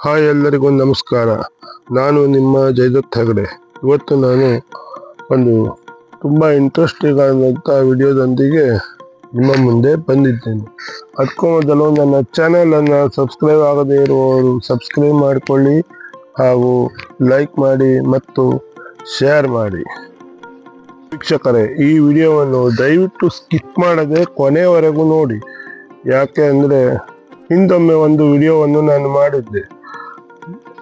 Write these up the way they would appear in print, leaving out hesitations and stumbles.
Hi, ಎಲ್ಲರಿಗೂ ನಮಸ್ಕಾರ. ನಾನು ನಿಮ್ಮ ಜಯದತ್ ಹೆಗಡೆ. ಇವತ್ತು ನಾನು ಒಂದು ತುಂಬ ಇಂಟ್ರೆಸ್ಟಿಂಗ್ ಆದಂಥ ವಿಡಿಯೋದೊಂದಿಗೆ ನಿಮ್ಮ ಮುಂದೆ ಬಂದಿದ್ದೇನೆ. ಅದಕ್ಕೂ ಮೊದಲು ನನ್ನ ಚಾನೆಲನ್ನು ಸಬ್ಸ್ಕ್ರೈಬ್ ಆಗದೇ ಇರುವವರು ಸಬ್ಸ್ಕ್ರೈಬ್ ಮಾಡಿಕೊಳ್ಳಿ ಹಾಗೂ ಲೈಕ್ ಮಾಡಿ ಮತ್ತು ಶೇರ್ ಮಾಡಿ. ವೀಕ್ಷಕರೇ, ಈ ವಿಡಿಯೋವನ್ನು ದಯವಿಟ್ಟು ಸ್ಕಿಪ್ ಮಾಡದೆ ಕೊನೆಯವರೆಗೂ ನೋಡಿ. ಯಾಕೆ ಅಂದರೆ ಹಿಂದೊಮ್ಮೆ ಒಂದು ವಿಡಿಯೋವನ್ನು ನಾನು ಮಾಡಿದ್ದೆ.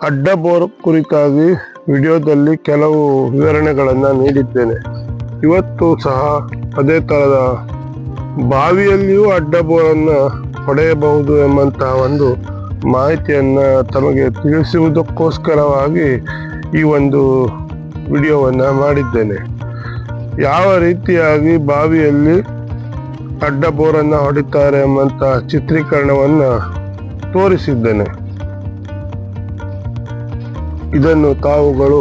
ಅಡ್ಡ ಬೋರ್ ಕುರಿತಾಗಿ ವಿಡಿಯೋದಲ್ಲಿ ಕೆಲವು ವಿವರಣೆಗಳನ್ನು ನೀಡಿದ್ದೇನೆ. ಇವತ್ತು ಸಹ ಅದೇ ಥರದ ಬಾವಿಯಲ್ಲಿಯೂ ಅಡ್ಡ ಬೋರನ್ನು ಹೊಡೆಯಬಹುದು ಎಂಬಂತಹ ಒಂದು ಮಾಹಿತಿಯನ್ನು ತಮಗೆ ತಿಳಿಸುವುದಕ್ಕೋಸ್ಕರವಾಗಿ ಈ ಒಂದು ವಿಡಿಯೋವನ್ನು ಮಾಡಿದ್ದೇನೆ. ಯಾವ ರೀತಿಯಾಗಿ ಬಾವಿಯಲ್ಲಿ ಅಡ್ಡ ಬೋರನ್ನು ಹೊಡಿತಾರೆ ಎಂಬಂತಹ ಚಿತ್ರೀಕರಣವನ್ನು ತೋರಿಸಿದ್ದೇನೆ. ಇದನ್ನು ತಾವುಗಳು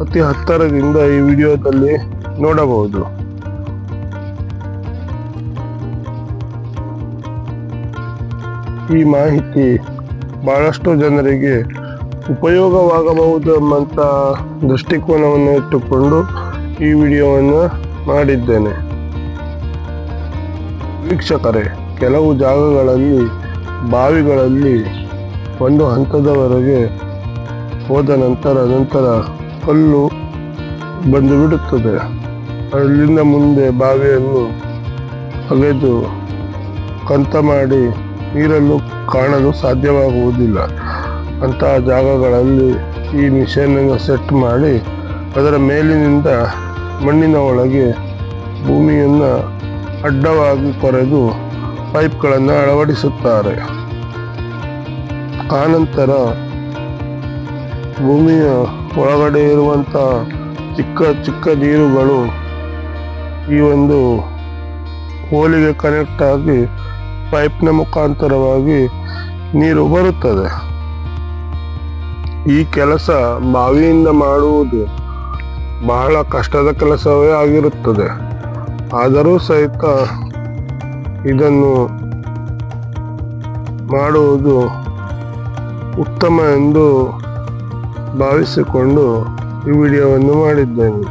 ಅತಿ ಹತ್ತಿರದಿಂದ ಈ ವಿಡಿಯೋದಲ್ಲಿ ನೋಡಬಹುದು. ಈ ಮಾಹಿತಿ ಬಹಳಷ್ಟು ಜನರಿಗೆ ಉಪಯೋಗವಾಗಬಹುದು ಎಂಬಂತ ದೃಷ್ಟಿಕೋನವನ್ನು ಇಟ್ಟುಕೊಂಡು ಈ ವಿಡಿಯೋವನ್ನು ಮಾಡಿದ್ದೇನೆ. ವೀಕ್ಷಕರೇ, ಕೆಲವು ಜಾಗಗಳಲ್ಲಿ ಬಾವಿಗಳಲ್ಲಿ ಒಂದು ಹಂತದವರೆಗೆ ಹೋದ ನಂತರ ಕಲ್ಲು ಬಂದು ಬಿಡುತ್ತದೆ. ಅಲ್ಲಿಂದ ಮುಂದೆ ಬಾವಿಯನ್ನು ಅಗೆದು ಕಂತ ಮಾಡಿ ನೀರನ್ನು ಕಾಣಲು ಸಾಧ್ಯವಾಗುವುದಿಲ್ಲ. ಅಂತಹ ಜಾಗಗಳಲ್ಲಿ ಈ ಮಿಷನನ್ನು ಸೆಟ್ ಮಾಡಿ ಅದರ ಮೇಲಿನಿಂದ ಮಣ್ಣಿನ ಒಳಗೆ ಭೂಮಿಯನ್ನು ಅಡ್ಡವಾಗಿ ಕೊರೆದು ಪೈಪ್ಗಳನ್ನು ಅಳವಡಿಸುತ್ತಾರೆ. ಆನಂತರ ಭೂಮಿಯ ಒಳಗಡೆ ಇರುವಂಥ ಚಿಕ್ಕ ಚಿಕ್ಕ ನೀರುಗಳು ಈ ಒಂದು ಹೋಲಿಗೆ ಕನೆಕ್ಟ್ ಆಗಿ ಪೈಪ್ನ ಮುಖಾಂತರವಾಗಿ ನೀರು ಬರುತ್ತದೆ. ಈ ಕೆಲಸ ಬಾವಿಯಿಂದ ಮಾಡುವುದು ಬಹಳ ಕಷ್ಟದ ಕೆಲಸವೇ ಆಗಿರುತ್ತದೆ. ಆದರೂ ಸಹಿತ ಇದನ್ನು ಮಾಡುವುದು ಉತ್ತಮ ಎಂದು ಭಾವಿಸಿಕೊಂಡು ಈ ವಿಡಿಯೋವನ್ನು ಮಾಡಿದ್ದೇನೆ.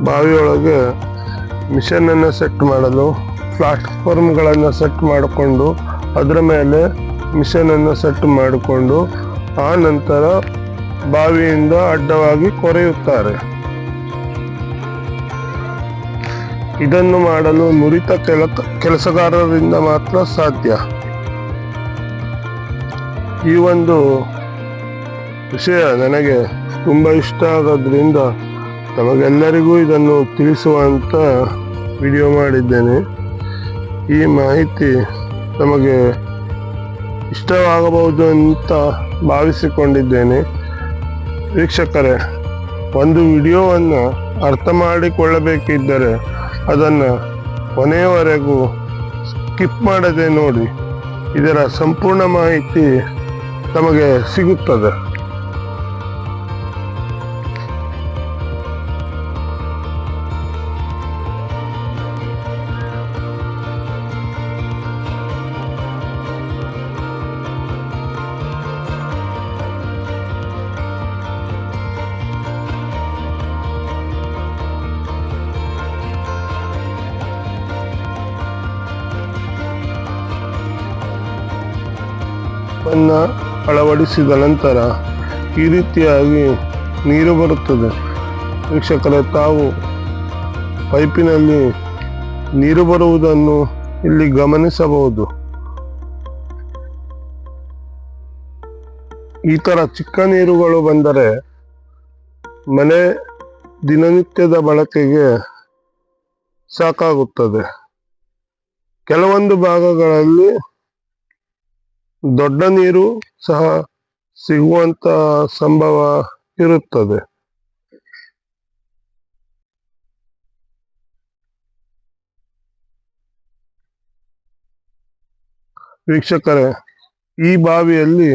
ಬಾವಿಯೊಳಗೆ ಮಿಷನನ್ನು ಸೆಟ್ ಮಾಡಲು ಪ್ಲಾಟ್ಫಾರ್ಮ್ಗಳನ್ನು ಸೆಟ್ ಮಾಡಿಕೊಂಡು ಅದರ ಮೇಲೆ ಮಿಷನನ್ನು ಸೆಟ್ ಮಾಡಿಕೊಂಡು ಆ ನಂತರ ಬಾವಿಯಿಂದ ಅಡ್ಡವಾಗಿ ಕೊರೆಯುತ್ತಾರೆ. ಇದನ್ನು ಮಾಡಲು ನುರಿತ ಕೆಲಸಗಾರರಿಂದ ಮಾತ್ರ ಸಾಧ್ಯ. ಈ ಒಂದು ವಿಷಯ ನನಗೆ ತುಂಬ ಇಷ್ಟ ಆಗೋದ್ರಿಂದ ತಮಗೆಲ್ಲರಿಗೂ ಇದನ್ನು ತಿಳಿಸುವಂತ ವಿಡಿಯೋ ಮಾಡಿದ್ದೇನೆ. ಈ ಮಾಹಿತಿ ತಮಗೆ ಇಷ್ಟವಾಗಬಹುದು ಅಂತ ಭಾವಿಸಿಕೊಂಡಿದ್ದೇನೆ. ವೀಕ್ಷಕರೇ, ಒಂದು ವಿಡಿಯೋವನ್ನು ಅರ್ಥ ಮಾಡಿಕೊಳ್ಳಬೇಕಿದ್ದರೆ ಅದನ್ನು ಕೊನೆಯವರೆಗೂ ಸ್ಕಿಪ್ ಮಾಡದೆ ನೋಡಿ. ಇದರ ಸಂಪೂರ್ಣ ಮಾಹಿತಿ ತಮಗೆ ಸಿಗುತ್ತದೆ. ಅಳವಡಿಸಿದ ನಂತರ ಈ ರೀತಿಯಾಗಿ ನೀರು ಬರುತ್ತದೆ. ವೀಕ್ಷಕರೇ, ತಾವು ಪೈಪಿನಲ್ಲಿ ನೀರು ಬರುವುದನ್ನು ಇಲ್ಲಿ ಗಮನಿಸಬಹುದು. ಈ ತರ ಚಿಕ್ಕ ನೀರುಗಳು ಬಂದರೆ ಮನೆ ದಿನನಿತ್ಯದ ಬಳಕೆಗೆ ಸಾಕಾಗುತ್ತದೆ. ಕೆಲವೊಂದು ಭಾಗಗಳಲ್ಲಿ ದೊಡ್ಡ ನೀರು ಸಹ ಸಿಗುವಂತ ಸಂಭವ ಇರುತ್ತದೆ. ವೀಕ್ಷಕರೇ, ಈ ಬಾವಿಯಲ್ಲಿ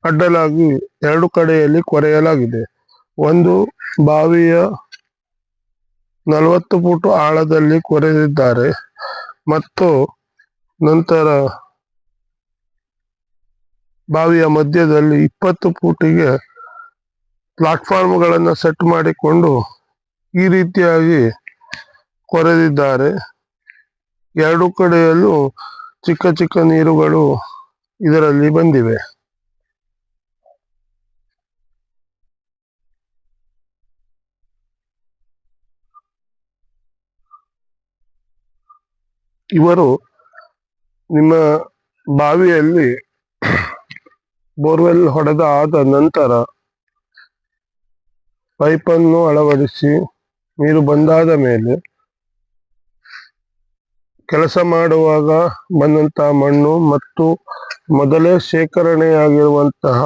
ಅಡ್ಡಲಾಗಿ ಎರಡು ಕಡೆಯಲ್ಲಿ ಕೊರೆಯಲಾಗಿದೆ. ಒಂದು ಬಾವಿಯ 40 ಫುಟ್ ಆಳದಲ್ಲಿ ಕೊರೆದಿದ್ದಾರೆ ಮತ್ತು ನಂತರ ಬಾವಿಯ ಮಧ್ಯದಲ್ಲಿ 20 ಫೂಟಿಗೆ ಪ್ಲಾಟ್ಫಾರ್ಮ್ಗಳನ್ನು ಸೆಟ್ ಮಾಡಿಕೊಂಡು ಈ ರೀತಿಯಾಗಿ ಕೊರೆದಿದ್ದಾರೆ. ಎರಡು ಕಡೆಯಲ್ಲೂ ಚಿಕ್ಕ ಚಿಕ್ಕ ನೀರುಗಳು ಇದರಲ್ಲಿ ಬಂದಿವೆ. ಇವರು ನಿಮ್ಮ ಬಾವಿಯಲ್ಲಿ ಬೋರ್ವೆಲ್ ಹೊಡೆದ ಆದ ನಂತರ ಪೈಪನ್ನು ಅಳವಡಿಸಿ ನೀರು ಬಂದಾದ ಮೇಲೆ ಕೆಲಸ ಮಾಡುವಾಗ ಬಂದಂತಹ ಮಣ್ಣು ಮತ್ತು ಮೊದಲೇ ಶೇಖರಣೆಯಾಗಿರುವಂತಹ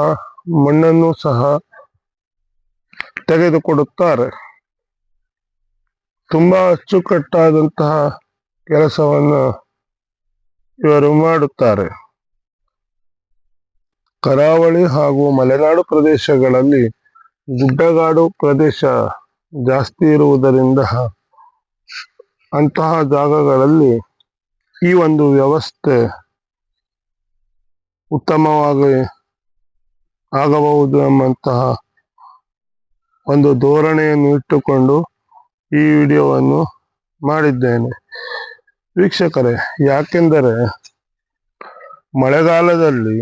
ಮಣ್ಣನ್ನು ಸಹ ತೆಗೆದುಕೊಡುತ್ತಾರೆ. ತುಂಬಾ ಅಚ್ಚುಕಟ್ಟಾದಂತಹ ಕೆಲಸವನ್ನು ಇವರು ಮಾಡುತ್ತಾರೆ. ಕರಾವಳಿ ಹಾಗೂ ಮಲೆನಾಡು ಪ್ರದೇಶಗಳಲ್ಲಿ ಗುಡ್ಡಗಾಡು ಪ್ರದೇಶ ಜಾಸ್ತಿ ಇರುವುದರಿಂದ ಅಂತಹ ಜಾಗಗಳಲ್ಲಿ ಈ ಒಂದು ವ್ಯವಸ್ಥೆ ಉತ್ತಮವಾಗಿ ಆಗಬಹುದು ಎಂಬಂತಹ ಒಂದು ಧೋರಣೆಯನ್ನು ಇಟ್ಟುಕೊಂಡು ಈ ವಿಡಿಯೋವನ್ನು ಮಾಡಿದ್ದೇನೆ ವೀಕ್ಷಕರೇ. ಯಾಕೆಂದರೆ ಮಳೆಗಾಲದಲ್ಲಿ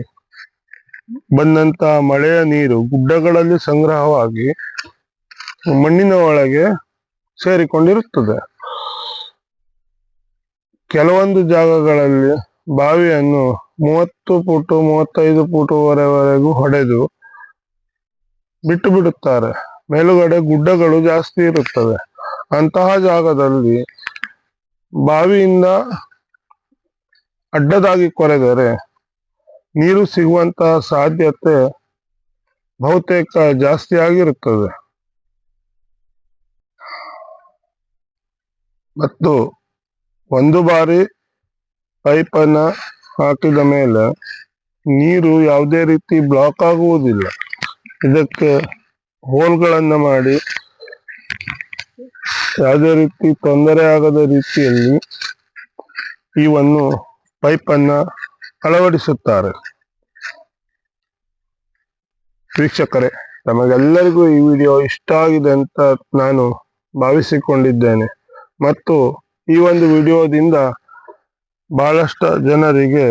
ಬಂದಂತಹ ಮಳೆಯ ನೀರು ಗುಡ್ಡಗಳಲ್ಲಿ ಸಂಗ್ರಹವಾಗಿ ಮಣ್ಣಿನ ಒಳಗೆ ಸೇರಿಕೊಂಡಿರುತ್ತದೆ. ಕೆಲವೊಂದು ಜಾಗಗಳಲ್ಲಿ ಬಾವಿಯನ್ನು 30 ಫೂಟು 35 ಫೂಟುವರೆಗೂ ಹೊಡೆದು ಬಿಟ್ಟು ಬಿಡುತ್ತಾರೆ. ಮೇಲುಗಡೆ ಗುಡ್ಡಗಳು ಜಾಸ್ತಿ ಇರುತ್ತವೆ. ಅಂತಹ ಜಾಗದಲ್ಲಿ ಬಾವಿಯಿಂದ ಅಡ್ಡದಾಗಿ ಕೊರೆದರೆ ನೀರು ಸಿಗುವಂತಹ ಸಾಧ್ಯತೆ ಬಹುತೇಕ ಜಾಸ್ತಿ ಆಗಿರುತ್ತದೆ. ಮತ್ತು ಒಂದು ಬಾರಿ ಪೈಪನ್ನ ಹಾಕಿದ ಮೇಲೆ ನೀರು ಯಾವುದೇ ರೀತಿ ಬ್ಲಾಕ್ ಆಗುವುದಿಲ್ಲ. ಇದಕ್ಕೆ ಹೋಲ್ಗಳನ್ನು ಮಾಡಿ ಯಾವುದೇ ರೀತಿ ತೊಂದರೆ ಆಗದ ರೀತಿಯಲ್ಲಿ ಈ ಒಂದು ಪೈಪನ್ನ ಅಳವಡಿಸುತ್ತಾರೆ. ವೀಕ್ಷಕರೇ, ನಮಗೆಲ್ಲರಿಗೂ ಈ ವಿಡಿಯೋ ಇಷ್ಟ ಆಗಿದೆ ಅಂತ ನಾನು ಭಾವಿಸಿಕೊಂಡಿದ್ದೇನೆ ಮತ್ತು ಈ ಒಂದು ವಿಡಿಯೋದಿಂದ ಬಹಳಷ್ಟು ಜನರಿಗೆ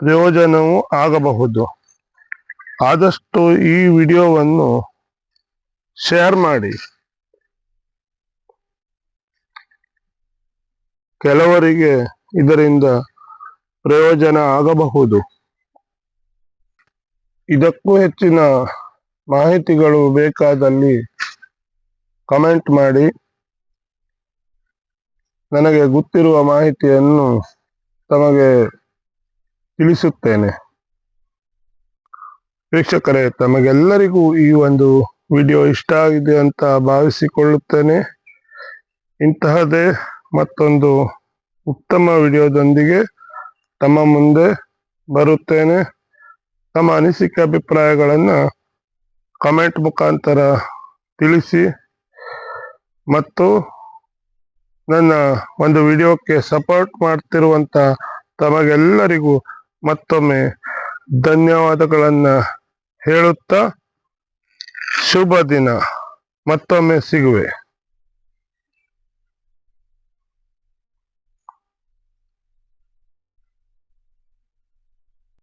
ಪ್ರಯೋಜನವೂ ಆಗಬಹುದು. ಆದಷ್ಟು ಈ ವಿಡಿಯೋವನ್ನು ಶೇರ್ ಮಾಡಿ. ಕೆಲವರಿಗೆ ಇದರಿಂದ ಪ್ರಯೋಜನ ಆಗಬಹುದು. ಇದಕ್ಕೂ ಹೆಚ್ಚಿನ ಮಾಹಿತಿಗಳು ಬೇಕಾದಲ್ಲಿ ಕಮೆಂಟ್ ಮಾಡಿ. ನನಗೆ ಗೊತ್ತಿರುವ ಮಾಹಿತಿಯನ್ನು ತಮಗೆ ತಿಳಿಸುತ್ತೇನೆ. ವೀಕ್ಷಕರೇ, ತಮಗೆಲ್ಲರಿಗೂ ಈ ಒಂದು ವಿಡಿಯೋ ಇಷ್ಟ ಆಗಿದೆ ಅಂತ ಭಾವಿಸಿಕೊಳ್ಳುತ್ತೇನೆ. ಇಂತಹದೇ ಮತ್ತೊಂದು ಉತ್ತಮ ವಿಡಿಯೋದೊಂದಿಗೆ ತಮ್ಮ ಮುಂದೆ ಬರುತ್ತೇನೆ. ತಮ್ಮ ಅನಿಸಿಕೆ ಅಭಿಪ್ರಾಯಗಳನ್ನು ಕಮೆಂಟ್ ಮುಖಾಂತರ ತಿಳಿಸಿ ಮತ್ತು ನನ್ನ ಒಂದು ವಿಡಿಯೋಕ್ಕೆ ಸಪೋರ್ಟ್ ಮಾಡ್ತಿರುವಂತ ತಮಗೆಲ್ಲರಿಗೂ ಮತ್ತೊಮ್ಮೆ ಧನ್ಯವಾದಗಳನ್ನು ಹೇಳುತ್ತಾ ಶುಭ ದಿನ. ಮತ್ತೊಮ್ಮೆ ಸಿಗುವೆ.